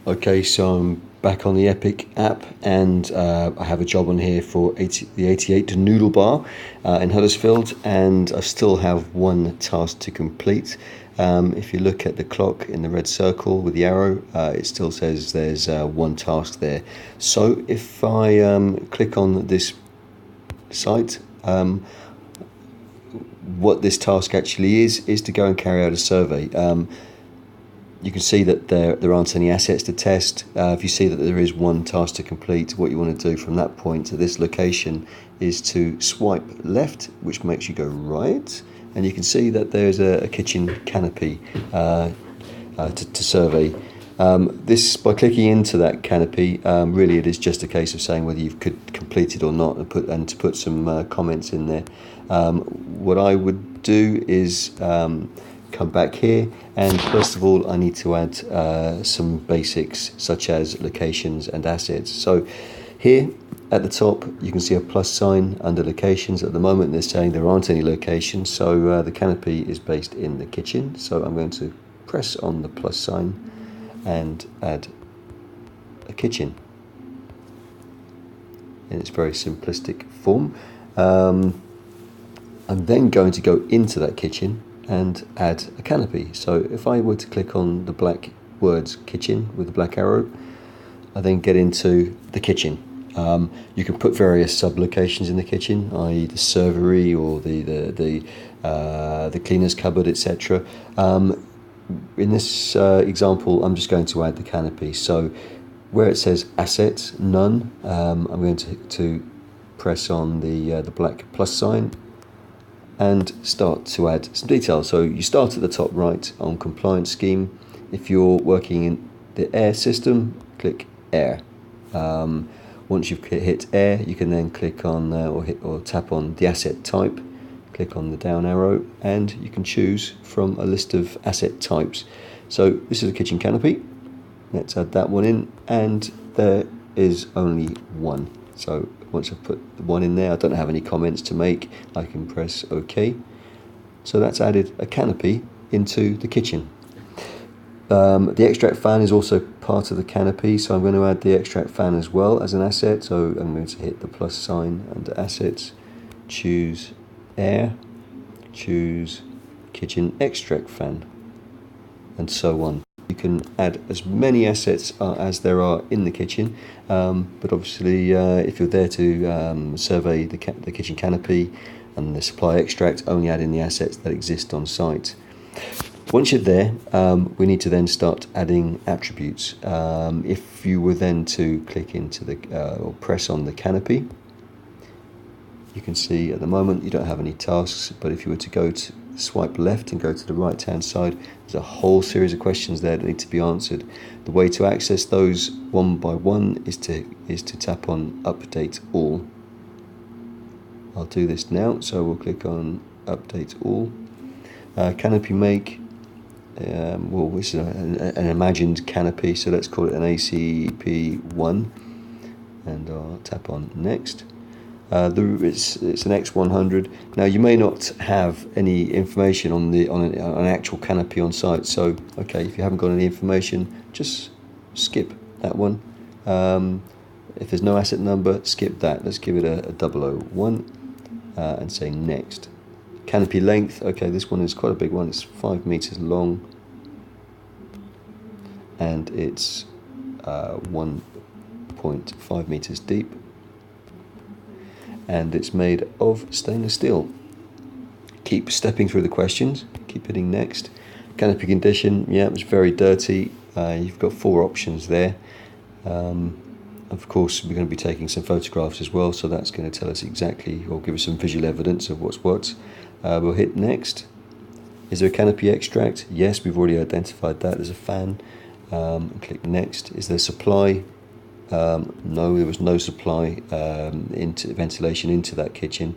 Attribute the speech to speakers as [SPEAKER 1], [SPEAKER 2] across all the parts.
[SPEAKER 1] Okay, so I'm back on the Epic app, and I have a job on here for the 88 noodle bar in Huddersfield, and I still have one task to complete. If you look at the clock in the red circle with the arrow, it still says there's one task there. So if I click on this site, what this task actually is to go and carry out a survey. You can see that there aren't any assets to test. If you see that there is one task to complete, what you want to do from that point to this location is to swipe left, which makes you go right, and you can see that there's a kitchen canopy to survey. This, by clicking into that canopy, really it is just a case of saying whether you've completed or not, and to put some comments in there. What I would do is come back here, and first of all I need to add some basics such as locations and assets. So here at the top you can see a plus sign under locations. At the moment they're saying there aren't any locations, so the canopy is based in the kitchen, so I'm going to press on the plus sign and add a kitchen in its very simplistic form. I'm then going to go into that kitchen and add a canopy. So if I were to click on the black words kitchen with the black arrow, I then get into the kitchen. You can put various sub-locations in the kitchen, i.e. the servery or the cleaner's cupboard, etc. In this example, I'm just going to add the canopy. So where it says assets, none, I'm going to press on the black plus sign and start to add some details. So you start at the top right on compliance scheme. If you're working in the air system, click air. Once you've hit air, you can then click on or tap on the asset type, click on the down arrow, and you can choose from a list of asset types. So this is a kitchen canopy. Let's add that one in, and there is only one. So once I've put the one in there, I don't have any comments to make. I can press OK. So that's added a canopy into the kitchen. The extract fan is also part of the canopy, so I'm going to add the extract fan as well as an asset. So I'm going to hit the plus sign under assets, choose air, choose kitchen extract fan, and so on. You can add as many assets as there are in the kitchen, but obviously if you're there to survey the kitchen canopy and the supply extract, only add in the assets that exist on site. Once you're there, we need to then start adding attributes. If you were then to click into or press on the canopy, you can see at the moment you don't have any tasks, but if you were to go to swipe left and go to the right hand side, there's a whole series of questions there that need to be answered. The way to access those one by one is to tap on update all. I'll do this now, so we'll click on update all. Canopy make, well, this is an imagined canopy, so let's call it an ACP1, and I'll tap on next. It's an X100. Now you may not have any information on an actual canopy on site, so okay, if you haven't got any information, just skip that one. If there's no asset number, skip that. Let's give it a 001 and say next. Canopy length, okay, this one is quite a big one. It's 5 meters long and it's 1.5 meters deep, and it's made of stainless steel. Keep stepping through the questions, keep hitting next. Canopy condition, yeah, it's very dirty. You've got 4 options there. Of course, we're going to be taking some photographs as well, so that's going to tell us exactly, or give us some visual evidence of what's what. We'll hit next. Is there a canopy extract? Yes, we've already identified that. There's a fan. Click next. Is there supply? No, there was no supply into ventilation into that kitchen.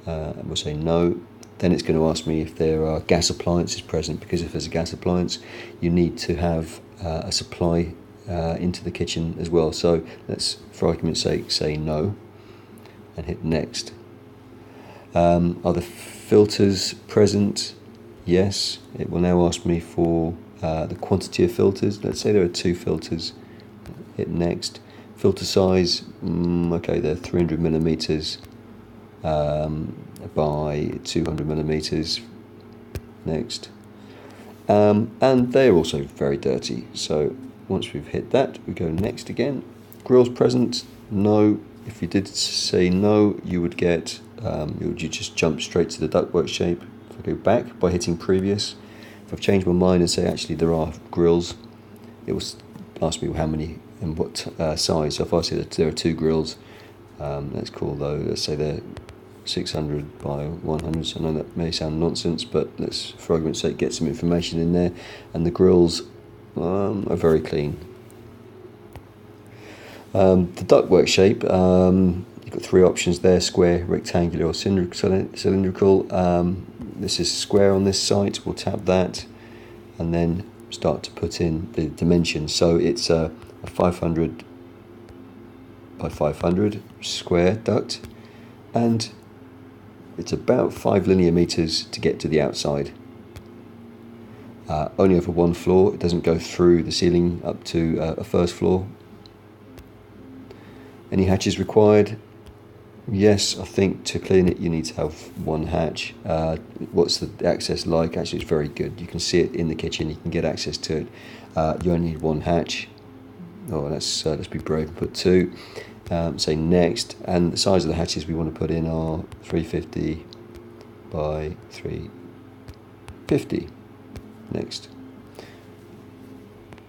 [SPEAKER 1] We'll say no. Then it's going to ask me if there are gas appliances present, because if there's a gas appliance, you need to have a supply into the kitchen as well. So let's, for argument's sake, say no and hit next. Are the filters present? Yes. It will now ask me for the quantity of filters. Let's say there are 2 filters. hit next. Filter size, okay, they're 300 millimeters by 200 millimeters. Next. And they're also very dirty, so once we've hit that, we go next again. Grills present, no. If you did say no, you would get, you just jump straight to the ductwork shape. If I go back by hitting previous, if I've changed my mind and say actually there are grills, it will ask me how many and what size. So if I say that there are 2 grills, let's call those, let's say they're 600 by 100. So I know that may sound nonsense, but let's, for argument's sake, get some information in there. And the grills are very clean. The ductwork shape, you've got 3 options there: square, rectangular, or cylindrical. This is square on this site. We'll tap that and then start to put in the dimensions. So it's a 500 by 500 square duct, and it's about 5 linear meters to get to the outside. Only over 1 floor. It doesn't go through the ceiling up to a first floor. Any hatches required? Yes, I think to clean it you need to have 1 hatch. What's the access like? Actually, it's very good. You can see it in the kitchen. You can get access to it. You only need 1 hatch. Oh, let's be brave and put 2. Say next, and the size of the hatches we want to put in are 350 by 350. Next.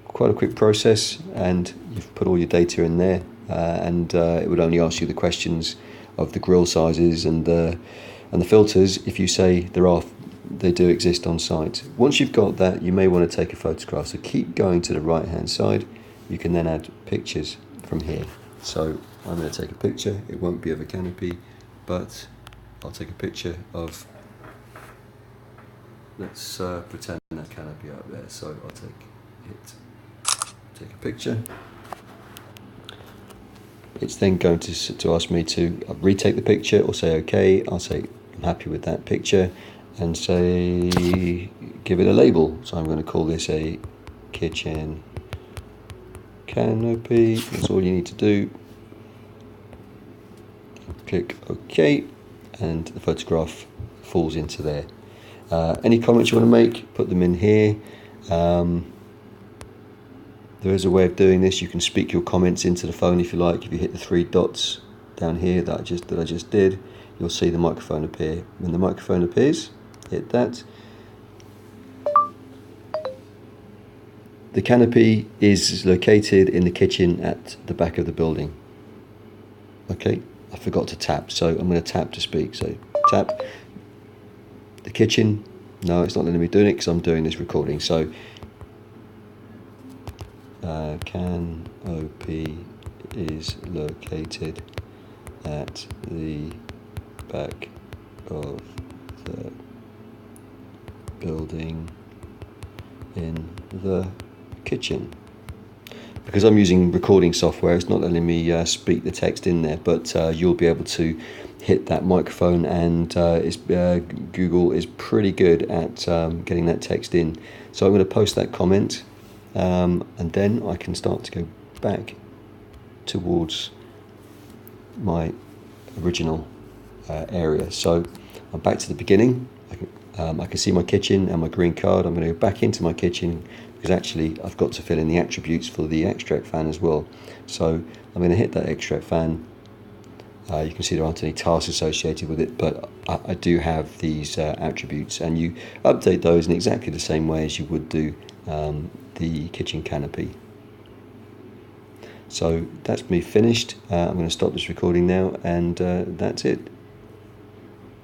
[SPEAKER 1] Quite a quick process, and you've put all your data in there, and it would only ask you the questions of the grill sizes and the filters if you say they do exist on site. Once you've got that, you may want to take a photograph. So keep going to the right hand side. You can then add pictures from here. So I'm going to take a picture. It won't be of a canopy, but I'll take a picture of, let's pretend that canopy up there. So I'll take a picture. It's then going to ask me to retake the picture or say okay. I'll say I'm happy with that picture and say give it a label. So I'm going to call this a kitchen canopy. That's all you need to do. Click OK, and the photograph falls into there. Any comments you want to make, put them in here. There is a way of doing this. You can speak your comments into the phone if you like. If you hit the 3 dots down here that I just did, you'll see the microphone appear. When the microphone appears, hit that. The canopy is located in the kitchen at the back of the building. Okay, I forgot to tap, so I'm going to tap to speak. So tap. The kitchen. No, it's not letting me do it because I'm doing this recording. So Canopy is located at the back of the building in the kitchen. Because I'm using recording software, it's not letting me speak the text in there, but you'll be able to hit that microphone, and Google is pretty good at getting that text in. So I'm going to post that comment, and then I can start to go back towards my original area. So I'm back to the beginning. I can see my kitchen and my green card. I'm going to go back into my kitchen because actually I've got to fill in the attributes for the extract fan as well. So I'm going to hit that extract fan. You can see there aren't any tasks associated with it, but I do have these attributes, and you update those in exactly the same way as you would do the kitchen canopy. So that's me finished. I'm going to stop this recording now, and that's it.